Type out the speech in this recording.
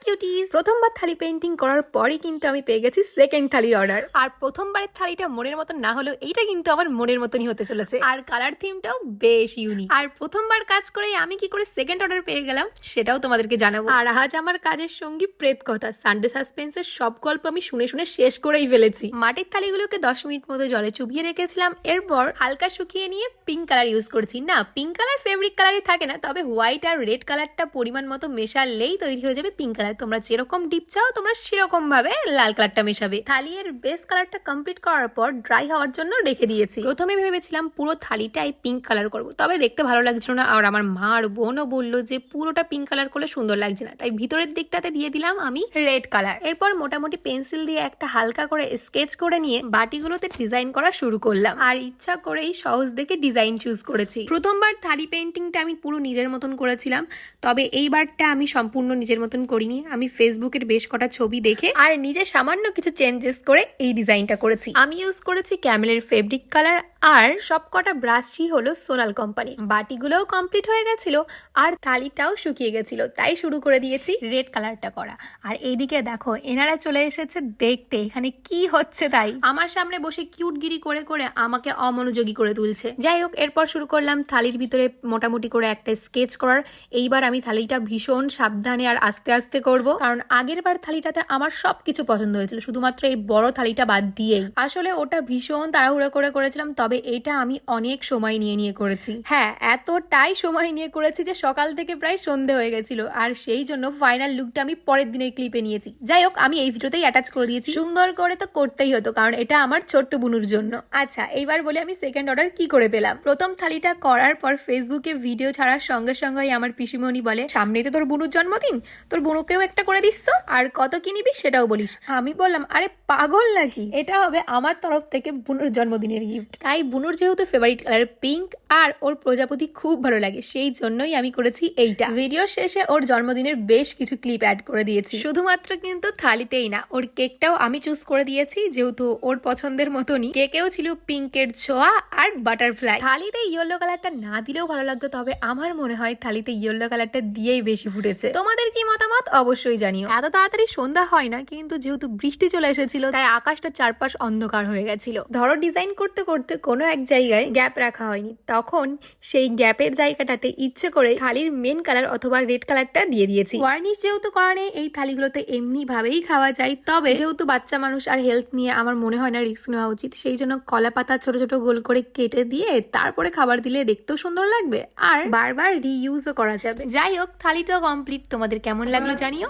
কিউটিজ, প্রথমবার থালি পেইন্টিং করার পরে কিন্তু আমি পেয়ে গেছি সেকেন্ড থালির অর্ডার। আর প্রথমবারের থালিটা মনের মতন না হলেও এইটা কিন্তু আমার মনের মতনই হতে চলেছে। আর কালার থিমটাও বেশ ইউনিক। আর প্রথমবার কাজ করে আমি কি করে সেকেন্ড অর্ডার পেয়ে গেলাম সেটাও তোমাদেরকে জানাবো। আর আজ আমার কাজের সঙ্গী প্রেত কথা, সানডে সাসপেন্সের সব গল্প আমি শুনে শুনে শেষ করেই ফেলেছি। মাটির থালিগুলোকে 10 মিনিট মতো জলে চুবিয়ে রেখেছিলাম, এরপর হালকা শুকিয়ে নিয়ে পিঙ্ক কালার ইউজ করছি। না, পিঙ্ক কালার ফেব্রিক কালারই থাকে না, তবে হোয়াইট আর রেড কালারটা পরিমাণ মতো মেশালেই তৈরি হয়ে যাবে পিঙ্ক কালার। তোমরা যেরকম ডিপ চাও তোমরা সেরকম ভাবে লাল কালারটা মেশাবে। থালির বেস কালারটা কমপ্লিট করার পর ড্রাই হওয়ার জন্য রেখে দিয়েছি। প্রথমে ভেবেছিলাম পুরো থালিটাই পিঙ্ক কালার করব, তবে দেখতে ভালো লাগছিল না। আর আমার মা আর বোনও বললো যে পুরোটা পিঙ্ক কালার করলে সুন্দর লাগছে না, তাই ভিতরের দিকটাতে দিয়ে দিলাম আমি রেড কালার। এরপর মোটামুটি পেন্সিল দিয়ে একটা হালকা করে স্কেচ করে নিয়ে বাটিগুলোতে ডিজাইন করা শুরু করলাম। আর ইচ্ছা করেই সহজ দেখে ডিজাইন চুজ করেছি। প্রথমবার থালি পেইন্টিংটা আমি পুরো নিজের মতন করেছিলাম, তবে এইবারটা আমি সম্পূর্ণ নিজের মতন করিনি। আমি ফেসবুকের বেশ কটা ছবি দেখে আর নিজে সামান্য কিছু চেঞ্জেস করে এই ডিজাইনটা করেছি। আমি ইউজ করেছি ক্যামেলের ফেব্রিক কালার, আর সবকটা ব্রাশই হলো সোনাল কোম্পানি। বাটিগুলোও কমপ্লিট হয়ে গেছিল আর থালিটাও শুকিয়ে গেছিল, তাই শুরু করে দিয়েছি রেড কালারটা করা। আর এইদিকে দেখো এনারা চলে এসেছে দেখতে এখানে কি হচ্ছে, তাই আমার সামনে বসে কিউটগিরি করে করে আমাকে অমনোযোগী করে তুলছে। যাই হোক, এরপর শুরু করলাম থালির ভিতরে মোটামুটি করে একটা স্কেচ করার। এইবার আমি থালিটা ভীষণ সাবধানে আর আস্তে আস্তে করব, কারণ আগের বার থালিটাতে আমার সবকিছু পছন্দ হয়েছিল, শুধুমাত্র এই বড় থালিটা বাদ দিয়েই। আসলে ওটা ভীষণ তাড়াহুড়ো করে করেছিলাম, তবে এটা আমি অনেক সময় নিয়ে করেছি। হ্যাঁ, এতটাই সময় নিয়ে করেছি যে সকাল থেকে প্রায় সন্ধে হয়ে গেছিল, আর সেই জন্য ফাইনাল লুকটা আমি পরের দিনের ক্লিপে নিয়েছি। যাই হোক, আমি এই ভিডিওতেই অ্যাটাচ করে দিয়েছি। সুন্দর করে তো করতেই হতো, কারণ এটা আমার ছোট্ট বুনুর জন্য। আচ্ছা, এইবার বলে আমি সেকেন্ড অর্ডার কি করে পেলাম। প্রথম থালিটা করার পর ফেসবুকে ভিডিও ছাড়ার সঙ্গে সঙ্গে আমার পিসিমণি বলে, সামনেই তো তোর বুনুর জন্মদিন, তোর বুনুকেও একটা করে দিস তো, আর কত কি নিবি সেটাও বলিস। আমি বললাম, আরে পাগল নাকি, এটা হবে আমার তরফ থেকে বুনুর জন্মদিনের গিফট। তাই বুনুর যেহেতু ফেভারিট কালার পিঙ্ক আর ওর প্রজাপতি খুব ভালো লাগে, সেই জন্যই আমি করেছি এইটা। ভিডিও শেষে ওর জন্মদিনের বেশ কিছু ক্লিপ অ্যাড করে দিয়েছি। শুধুমাত্র কিন্তু থালিতেই না, ওর কেকটাও আমি চুজ করে দিয়েছি, যেহেতু ওর পছন্দের মতনই। কেকেও ছিল পিঙ্কের ছোঁয়া আর বাটারফ্লাই। থালিতে ইয়েলো কালারটা না দিলেও ভালো লাগতো, তবে আমার মনে হয় থালিতে ইয়েলো কালারটা দিয়েই বেশি ফুটেছে। তোমাদের কি মতামত অবশ্যই জানিও। এত তাড়াতাড়ি সন্ধ্যা হয় না, কিন্তু যেহেতু বৃষ্টি চলে এসেছিল তাই আকাশটা চারপাশ অন্ধকার হয়ে গেছিল। ধরো ডিজাইন করতে করতে কোনো এক জায়গায় গ্যাপ রাখা হয়নি, তখন সেই গ্যাপের জায়গাটাতে ইচ্ছে করে থালির মেন কালার অথবা রেড কালারটা দিয়ে দিয়েছি। ওয়ার্নিশ যেহেতু করা নেই, এই থালিগুলোতে এমনি ভাবেই খাওয়া যায়, তবে যেহেতু বাচ্চা মানুষ আর হেলথ নিয়ে আমার মনে হয় না রিস্ক নেওয়া উচিত, সেই জন্য কলা পাতা ছোট ছোট গোল করে কেটে দিয়ে তারপরে খাবার দিলে দেখতেও সুন্দর লাগবে আর বারবার রিইউজও করা যাবে। যাই হোক, থালিটাও কমপ্লিট। তোমাদের কেমন লাগলো জানিও।